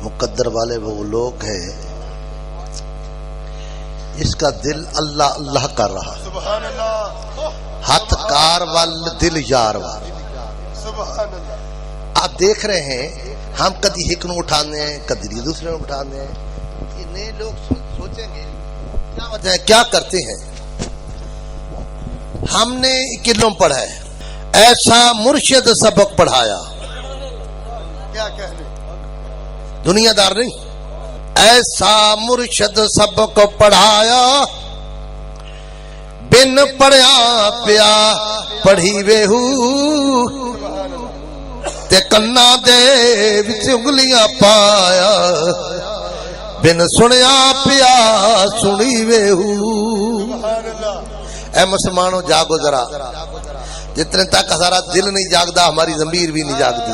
मुकद्दर वाले वो लोग हैं इसका दिल अल्लाह अल्लाह कर रहा, सुभान अल्लाह, हाथ कार वाल दिल यार वाल। सुभान अल्लाह। आप देख रहे हैं हम कभी एक को उठाने हैं, कभी दूसरे को उठाने हैं। नए लोग सोचेंगे क्या वजह है, क्या करते हैं। हमने किलों पढ़ा है, ऐसा मुर्शिद सबक पढ़ाया, क्या कहने, दुनियादार नहीं, ऐसा मुर्शिद सबक पढ़ाया, बिन पढ़िया पिया पढ़ी वेहू, ते कन्ना दे विच उंगलियां पाया, बिन सुनिया पिया सुनी वेहू। ऐ मुसलमानों जागो जरा, जितने तक हमारा दिल नहीं जागदा हमारी ज़मीर भी नहीं जागती।